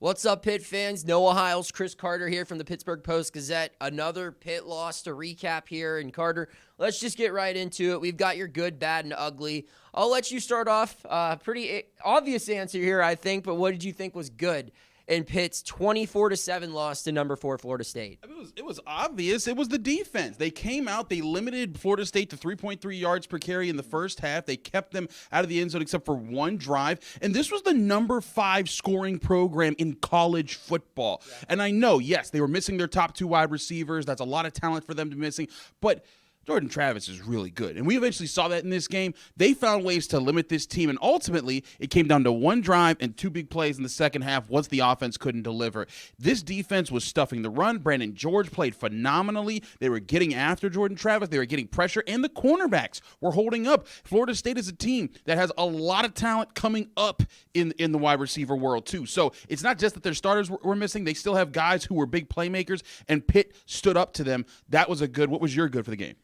What's up, Pitt fans? Noah Hiles, Chris Carter here from the Pittsburgh Post-Gazette. Another Pitt loss to recap here. And Carter, let's just get right into it. We've got your good, bad, and ugly. I'll let you start off. Pretty obvious answer here, I think, but what did you think was good in Pitt's 24-7 loss to number 4 Florida State? It was obvious. It was the defense. They came out. They limited Florida State to 3.3 yards per carry in the first half. They kept them out of the end zone except for one drive. And this was the number 5 scoring program in college football. Yeah. And I know, yes, they were missing their top 2 wide receivers. That's a lot of talent for them to be missing. But Jordan Travis is really good, and we eventually saw that in this game. They found ways to limit this team, and ultimately it came down to one drive and 2 big plays in the second half once the offense couldn't deliver. This defense was stuffing the run. Brandon George played phenomenally. They were getting after Jordan Travis. They were getting pressure, and the cornerbacks were holding up. Florida State is a team that has a lot of talent coming up in the wide receiver world, too. So it's not just that their starters were missing. They still have guys who were big playmakers, and Pitt stood up to them. That was a good. What was your good for the game?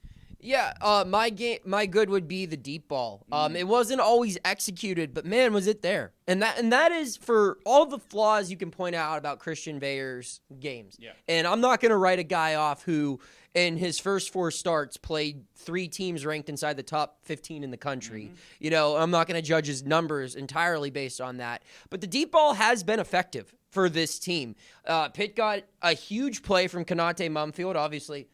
Yeah, my good would be the deep ball. It wasn't always executed, but man, was it there. And that is for all the flaws you can point out about Christian Veilleux's games. Yeah. And I'm not going to write a guy off who, in his first 4 starts, played 3 teams ranked inside the top 15 in the country. Mm-hmm. You know, I'm not going to judge his numbers entirely based on that. But the deep ball has been effective for this team. Pitt got a huge play from Konate Mumfield, obviously.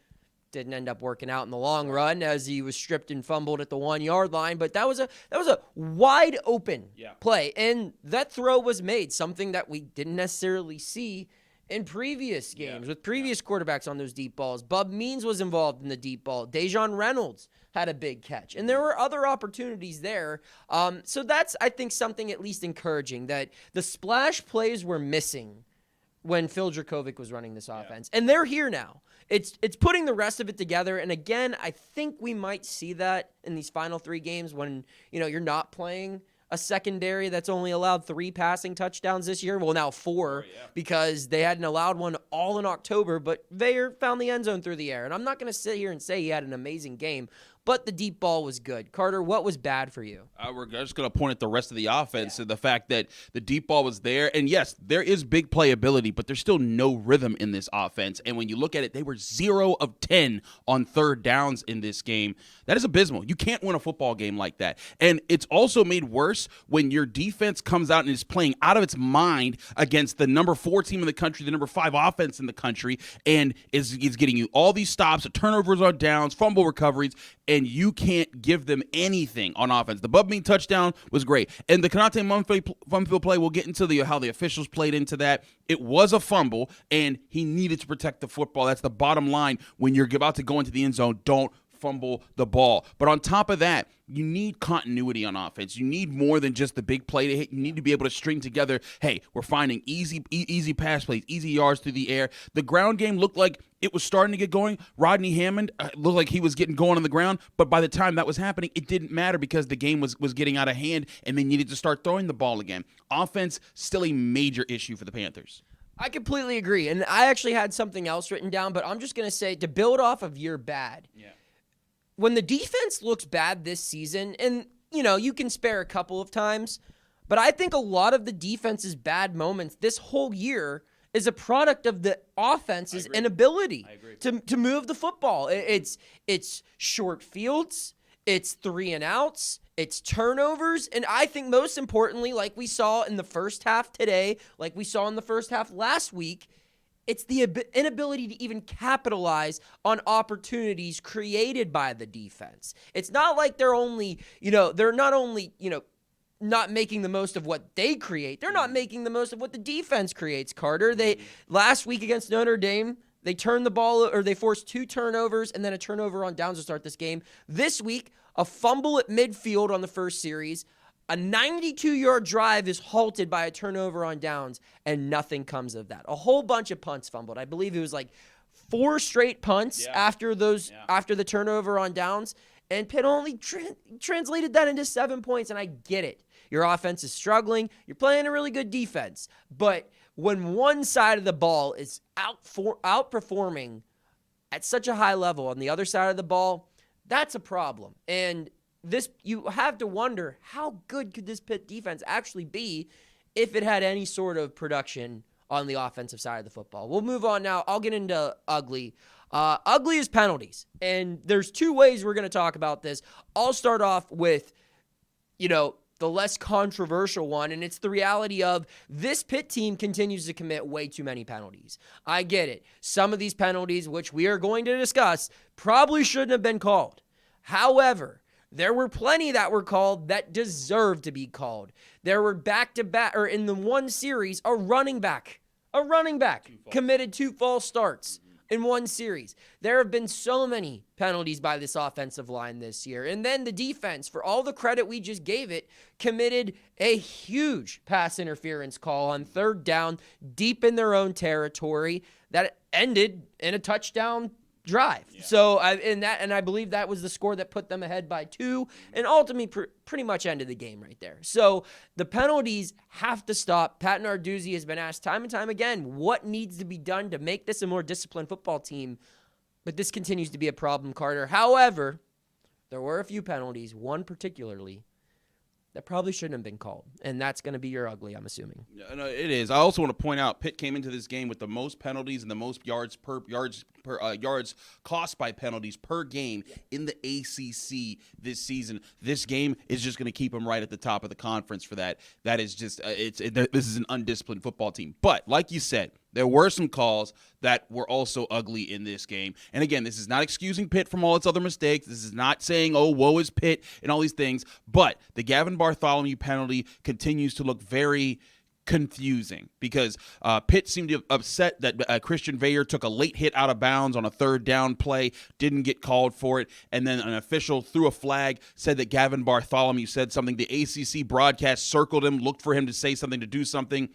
Didn't end up working out in the long run as he was stripped and fumbled at the 1-yard line. But that was a wide open play, and that throw was made, something that we didn't necessarily see in previous games with previous quarterbacks on those deep balls. Bub Means was involved in the deep ball. Dejon Reynolds had a big catch, and there were other opportunities there. So that's, I think, something at least encouraging, that the splash plays were missing when Phil Dracovic was running this offense, and they're here now. It's putting the rest of it together, and again, I think we might see that in these final 3 games when, you know, you're not playing a secondary that's only allowed 3 passing touchdowns this year. Well, now 4 because they hadn't allowed one all in October, but Veilleux found the end zone through the air. And I'm not going to sit here and say he had an amazing game, but the deep ball was good. Carter, what was bad for you? We're just going to point at the rest of the offense and the fact that the deep ball was there. And, yes, there is big playability, but there's still no rhythm in this offense. And when you look at it, they were 0 of 10 on third downs in this game. That is abysmal. You can't win a football game like that. And it's also made worse when your defense comes out and is playing out of its mind against the number 4 team in the country, the number 5 offense in the country, and is getting you all these stops, turnovers on downs, fumble recoveries, and you can't give them anything on offense. The Bub Mean touchdown was great. And the Konate Mumfield play, we'll get into how the officials played into that. It was a fumble, and he needed to protect the football. That's the bottom line. When you're about to go into the end zone, don't fumble the ball. But on top of that, you need continuity on offense. You need more than just the big play to hit. You need to be able to string together, hey, we're finding easy pass plays, easy yards through the air. The ground game looked like it was starting to get going. Rodney Hammond looked like he was getting going on the ground, but by the time that was happening, it didn't matter because the game was getting out of hand, and they needed to start throwing the ball again. Offense, still a major issue for the Panthers. I completely agree, and I actually had something else written down, but I'm just going to say, to build off of your bad, when the defense looks bad this season, and, you know, you can spare a couple of times, but I think a lot of the defense's bad moments this whole year is a product of the offense's inability to move the football. It's short fields, it's 3 and outs, it's turnovers, and I think most importantly, like we saw in the first half today, like we saw in the first half last week, it's the inability to even capitalize on opportunities created by the defense. It's not like they're not only not making the most of what they create, they're not making the most of what the defense creates, Carter. Last week against Notre Dame, they turned the ball, or they forced 2 turnovers and then a turnover on downs to start this game. This week, a fumble at midfield on the first series. A 92-yard drive is halted by a turnover on downs, and nothing comes of that. A whole bunch of punts fumbled. I believe it was like 4 straight punts after the turnover on downs, and Pitt only translated that into 7 points, and I get it. Your offense is struggling. You're playing a really good defense, but when one side of the ball is outperforming at such a high level on the other side of the ball, that's a problem. And you have to wonder, how good could this Pitt defense actually be if it had any sort of production on the offensive side of the football. We'll move on now. I'll get into ugly. Ugly is penalties. And there's two ways we're going to talk about this. I'll start off with, the less controversial one, and it's the reality of this Pitt team continues to commit way too many penalties. I get it. Some of these penalties, which we are going to discuss, probably shouldn't have been called. However, there were plenty that were called that deserved to be called. There were back-to-back, or in the one series, a running back committed 2 false starts in one series. There have been so many penalties by this offensive line this year. And then the defense, for all the credit we just gave it, committed a huge pass interference call on 3rd down deep in their own territory that ended in a touchdown drive. Yeah. So I believe that was the score that put them ahead by 2 and ultimately pretty much ended the game right there. So the penalties have to stop. Pat Narduzzi has been asked time and time again what needs to be done to make this a more disciplined football team, but this continues to be a problem, Carter. However, there were a few penalties, one particularly, that probably shouldn't have been called, and that's going to be your ugly, I'm assuming. No, it is. I also want to point out Pitt came into this game with the most penalties and the most yards cost by penalties per game in the ACC this season. This game is just going to keep them right at the top of the conference for that. That is just this is an undisciplined football team. But like you said, there were some calls that were also ugly in this game. And again, this is not excusing Pitt from all its other mistakes. This is not saying, oh, woe is Pitt and all these things. But the Gavin Bartholomew penalty continues to look very confusing because Pitt seemed to be upset that Christian Veilleux took a late hit out of bounds on a 3rd down play, didn't get called for it, and then an official threw a flag, said that Gavin Bartholomew said something. The ACC broadcast circled him, looked for him to say something, to do something.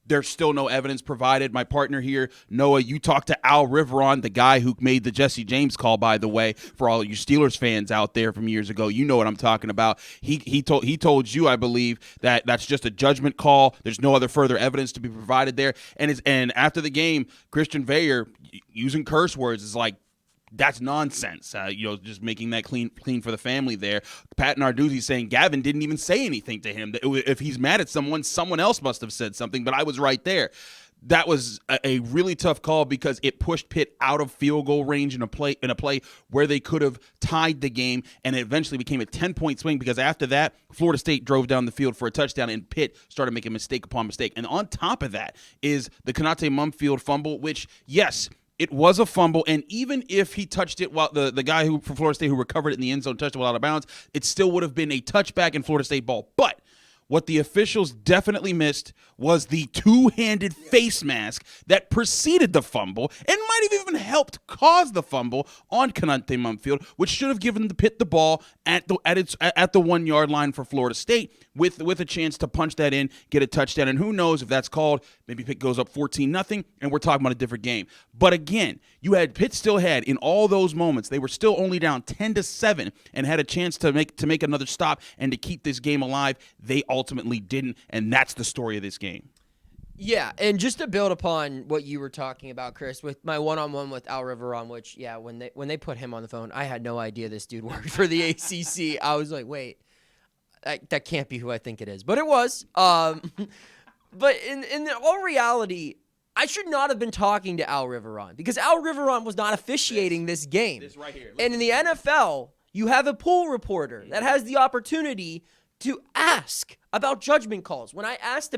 There's still no evidence provided. My partner here, Noah, you talked to Al Riveron, the guy who made the Jesse James call, by the way, for all you Steelers fans out there from years ago. You know what I'm talking about. He told you, I believe, that that's just a judgment call. There's no other further evidence to be provided there. And after the game, Christian Veilleux, using curse words, is like, that's nonsense. Just making that clean for the family there. Pat Narduzzi saying Gavin didn't even say anything to him. If he's mad at someone else must have said something, but I was right there. That was a really tough call because it pushed Pitt out of field goal range in a play where they could have tied the game, and it eventually became a 10-point swing because after that, Florida State drove down the field for a touchdown, and Pitt started making mistake upon mistake. And on top of that is the Konate Mumfield fumble, which, yes, it was a fumble, and even if he touched it while the guy from Florida State who recovered it in the end zone touched it while out of bounds, it still would have been a touchback in Florida State ball. But what the officials definitely missed was the two-handed face mask that preceded the fumble and might have even helped cause the fumble on Konate Mumfield, which should have given the Pitt the ball at the 1-yard line for Florida State with a chance to punch that in, get a touchdown. And who knows if that's called, maybe Pitt goes up 14-0, and we're talking about a different game. But again, Pitt still had, in all those moments, they were still only down 10-7 and had a chance to make another stop and to keep this game alive. They ultimately didn't, and that's the story of this game. Yeah, and just to build upon what you were talking about, Chris, with my one-on-one with Al Riveron, which, yeah, when they put him on the phone, I had no idea this dude worked for the ACC. I was like, wait, that can't be who I think it is. But it was. But in all reality, I should not have been talking to Al Riveron because Al Riveron was not officiating this game. This right here. And in the NFL, you have a pool reporter that has the opportunity to ask about judgment calls. When I asked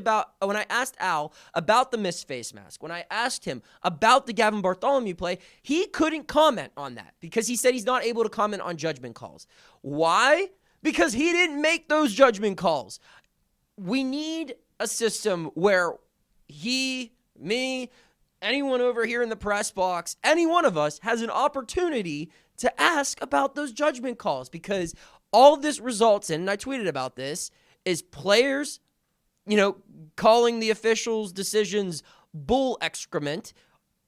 Al about the missed face mask, when I asked him about the Gavin Bartholomew play, he couldn't comment on that because he said he's not able to comment on judgment calls. Why? Because he didn't make those judgment calls. We need a system where me, anyone over here in the press box, any one of us has an opportunity to ask about those judgment calls because all this results in, and I tweeted about this, is players, calling the officials' decisions bull excrement,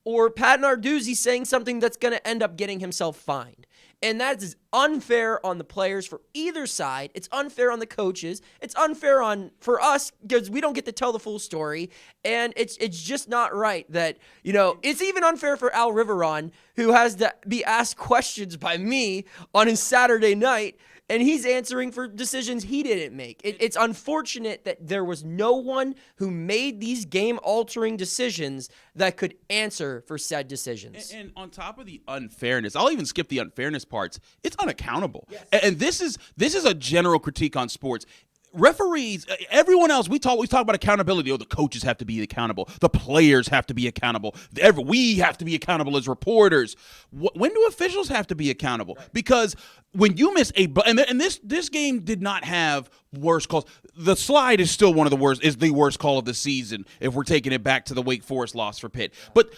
or Pat Narduzzi saying something that's going to end up getting himself fined. And that is unfair on the players for either side. It's unfair on the coaches. It's unfair for us because we don't get to tell the full story. And it's just not right that, it's even unfair for Al Riveron, who has to be asked questions by me on his Saturday night. and he's answering for decisions he didn't make. It's unfortunate that there was no one who made these game-altering decisions that could answer for said decisions. And on top of the unfairness, I'll even skip the unfairness parts. It's unaccountable. Yes. And this is a general critique on sports. Referees, everyone else, we talk about accountability. Oh, the coaches have to be accountable. The players have to be accountable. We have to be accountable as reporters. When do officials have to be accountable? Right. Because when you miss and this game did not have worse calls. The slide is still the worst call of the season if we're taking it back to the Wake Forest loss for Pitt. But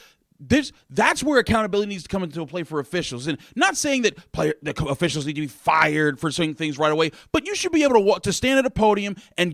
that's where accountability needs to come into play for officials. And not saying that the officials need to be fired for saying things right away, but you should be able to stand at a podium and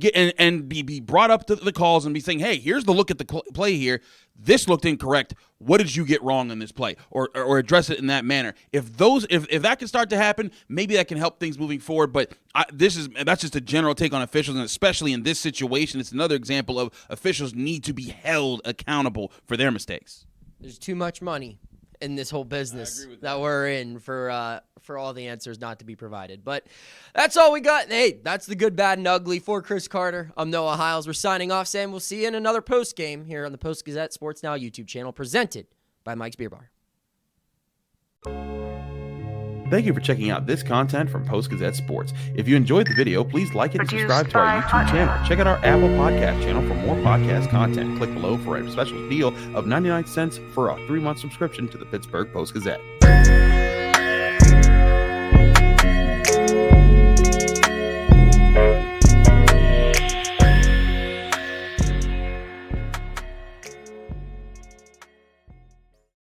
be brought up to the calls and be saying, hey, here's the look at the play here. This looked incorrect. What did you get wrong in this play? Or address it in that manner. If that can start to happen, maybe that can help things moving forward. But that's just a general take on officials, and especially in this situation, it's another example of officials need to be held accountable for their mistakes. There's too much money in this whole business that we're in for all the answers not to be provided. But that's all we got. Hey, that's the good, bad, and ugly. For Chris Carter, I'm Noah Hiles. We're signing off, saying we'll see you in another post game here on the Post-Gazette Sports Now YouTube channel, presented by Mike's Beer Bar. Thank you for checking out this content from Post-Gazette Sports. If you enjoyed the video, please like it and subscribe to our YouTube channel. Check out our Apple Podcast channel for more podcast content. Click below for a special deal of 99 cents for a 3-month subscription to the Pittsburgh Post-Gazette.